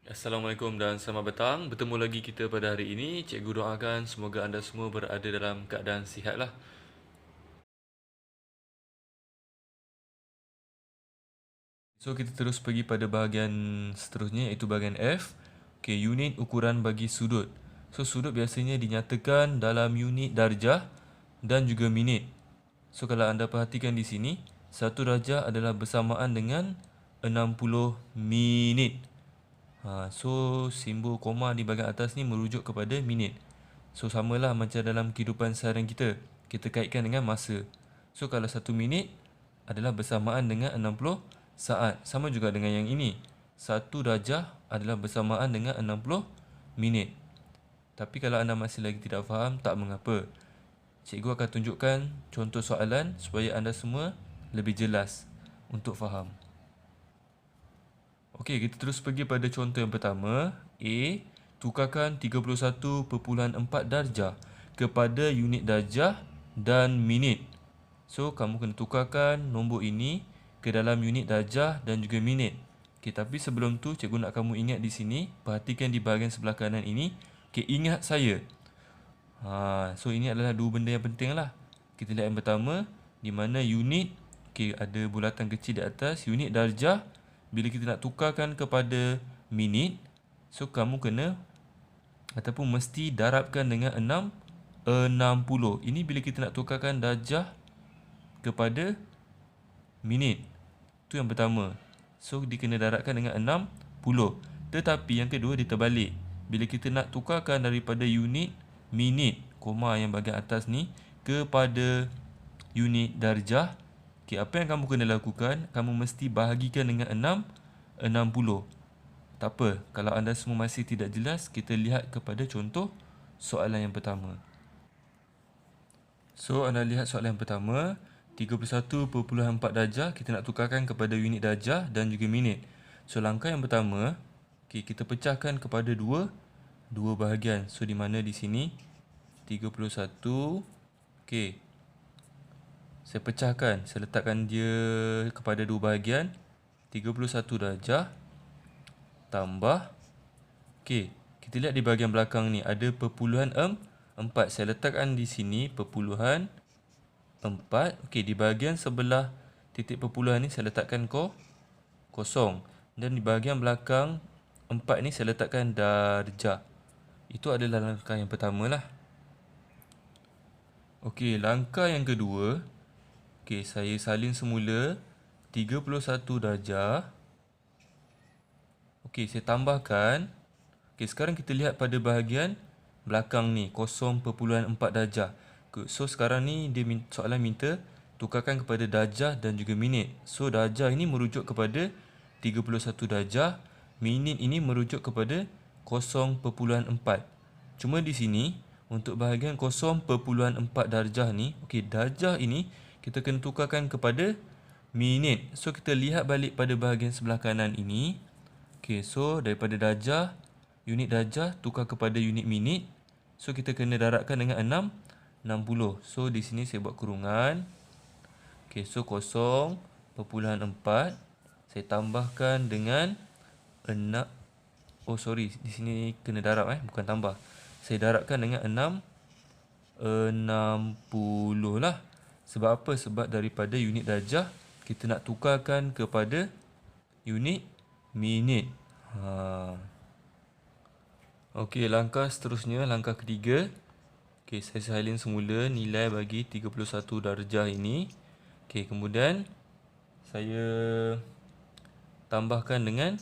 Assalamualaikum dan selamat petang. Bertemu lagi kita pada hari ini. Cikgu doakan semoga anda semua berada dalam keadaan sihatlah. So kita terus pergi pada bahagian seterusnya iaitu bahagian F. Okey, unit ukuran bagi sudut. So sudut biasanya dinyatakan dalam unit darjah dan juga minit. So kalau anda perhatikan di sini, 1 darjah adalah bersamaan dengan 60 minit. So simbol koma di bahagian atas ni merujuk kepada minit. So samalah macam dalam kehidupan seharian kita. Kita kaitkan dengan masa. So kalau 1 minit adalah bersamaan dengan 60 saat. Sama juga dengan yang ini. 1 darjah adalah bersamaan dengan 60 minit. Tapi kalau anda masih lagi tidak faham, tak mengapa. Cikgu akan tunjukkan contoh soalan supaya anda semua lebih jelas untuk faham. Okey, kita terus pergi pada contoh yang pertama. A. Tukarkan 31.4 darjah kepada unit darjah dan minit. So, kamu kena tukarkan nombor ini ke dalam unit darjah dan juga minit. Okey, tapi sebelum tu, cikgu nak kamu ingat di sini, perhatikan di bahagian sebelah kanan ini. Okey, ingat saya. So, ini adalah dua benda yang penting lah. Kita lihat yang pertama, di mana unit, okey, ada bulatan kecil di atas, unit darjah. Bila kita nak tukarkan kepada minit, so kamu kena ataupun mesti darabkan dengan 60. Ini bila kita nak tukarkan darjah kepada minit. Itu yang pertama. So dia kena darabkan dengan 60. Tetapi yang kedua dia terbalik. Bila kita nak tukarkan daripada unit minit, koma yang bahagian atas ni, kepada unit darjah, okay, apa yang kamu kena lakukan? Kamu mesti bahagikan dengan 60. Tak apa, kalau anda semua masih tidak jelas, kita lihat kepada contoh soalan yang pertama. So, anda lihat soalan yang pertama, 31.4 darjah kita nak tukarkan kepada unit darjah dan juga minit. So, langkah yang pertama, okay, kita pecahkan kepada dua bahagian. So, di mana di sini 31, okay, saya pecahkan, saya letakkan dia kepada dua bahagian. 31 darjah tambah, okey, kita lihat di bahagian belakang ni ada perpuluhan 4. Saya letakkan di sini perpuluhan 4. Okey, di bahagian sebelah titik perpuluhan ni saya letakkan kosong. Dan di bahagian belakang 4 ni saya letakkan darjah. Itu adalah langkah yang pertama lah. Okey, langkah yang kedua, okey, saya salin semula 31 darjah. Okey, saya tambahkan. Okey, sekarang kita lihat pada bahagian belakang ni, 0.4 darjah. So, sekarang ni dia soalan minta tukarkan kepada darjah dan juga minit. So, darjah ini merujuk kepada 31 darjah. Minit ini merujuk kepada 0.4. Cuma di sini, untuk bahagian 0.4 darjah ni, okey, darjah ini kita kena tukarkan kepada minit. So, kita lihat balik pada bahagian sebelah kanan ini. Okey, so daripada darjah, unit darjah tukar kepada unit minit. So, kita kena darabkan dengan 60. So, di sini saya buat kurungan. Okey, so 0.4. Saya tambahkan dengan 6. Oh, sorry. Di sini kena darab, bukan tambah. Saya darabkan dengan 60 lah. Sebab apa? Sebab daripada unit darjah, kita nak tukarkan kepada unit minit. Okey, langkah seterusnya, langkah ketiga. Okey, saya salin semula nilai bagi 31 darjah ini. Okey, kemudian saya tambahkan dengan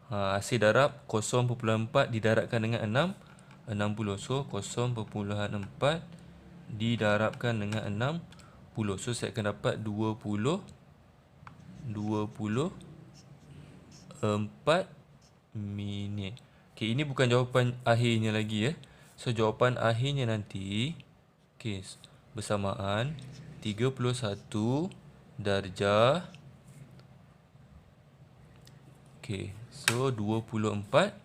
hasil darab 0.4 didarabkan dengan 60. So, 0.4 didarabkan dengan 60. So, saya akan dapat 24 minit. Okey, ini bukan jawapan akhirnya lagi, ya. So, jawapan akhirnya nanti, okey, bersamaan 31 darjah. Okey, so 24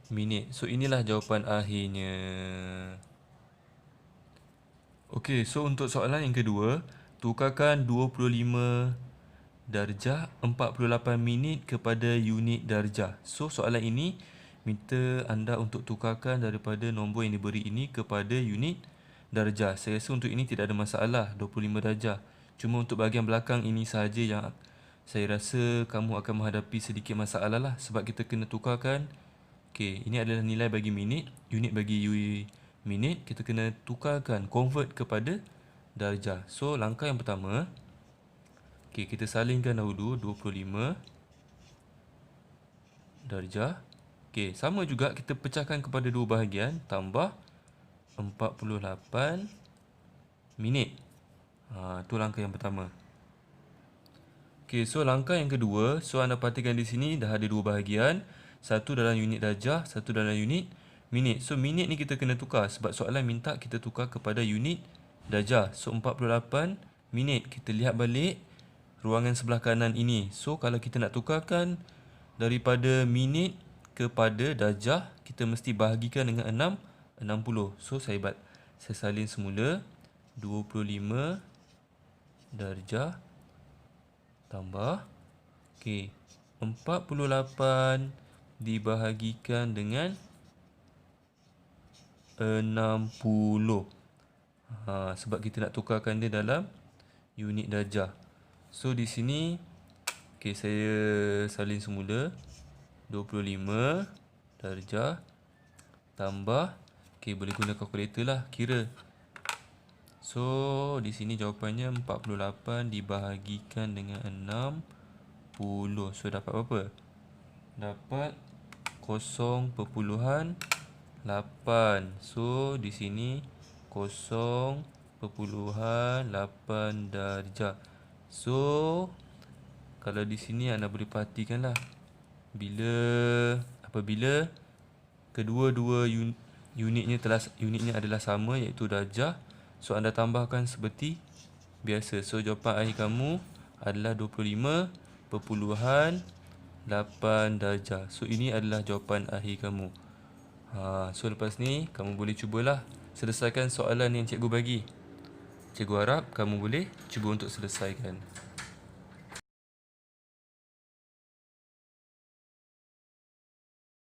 minit. So, inilah jawapan akhirnya. Okey, so untuk soalan yang kedua, tukarkan 25 darjah, 48 minit kepada unit darjah. So soalan ini minta anda untuk tukarkan daripada nombor yang diberi ini kepada unit darjah. Saya rasa untuk ini tidak ada masalah, 25 darjah. Cuma untuk bahagian belakang ini sahaja yang saya rasa kamu akan menghadapi sedikit masalah lah, sebab kita kena tukarkan. Okey, ini adalah nilai bagi minit, unit bagi minit, kita kena tukarkan, convert kepada darjah. So langkah yang pertama, okey, kita salingkan dahulu 25 darjah. Okey, sama juga kita pecahkan kepada dua bahagian, tambah 48 minit. Itu langkah yang pertama. Okey, so langkah yang kedua, so anda perhatikan di sini dah ada dua bahagian. Satu dalam unit darjah, satu dalam unit minit. So minit ni kita kena tukar sebab soalan minta kita tukar kepada unit darjah. So 48 minit. Kita lihat balik ruangan sebelah kanan ini. So kalau kita nak tukarkan daripada minit kepada darjah, kita mesti bahagikan dengan 60. So saya salin semula 25 darjah tambah, okey, 48 dibahagikan dengan 60. Sebab kita nak tukarkan dia dalam unit darjah. So di sini, okey, saya salin semula 25 darjah tambah, okey, boleh guna kalkulator lah kira. So di sini jawapannya 48 dibahagikan dengan 60. So dapat berapa? Dapat 0.8. So di sini 0.8 darjah. So kalau di sini anda boleh perhatikanlah, apabila kedua-dua unitnya adalah sama, iaitu darjah, so anda tambahkan seperti biasa. So jawapan akhir kamu adalah 25.8 darjah. So ini adalah jawapan akhir kamu. So lepas ni kamu boleh cubalah selesaikan soalan yang cikgu bagi. Cikgu harap kamu boleh cuba untuk selesaikan.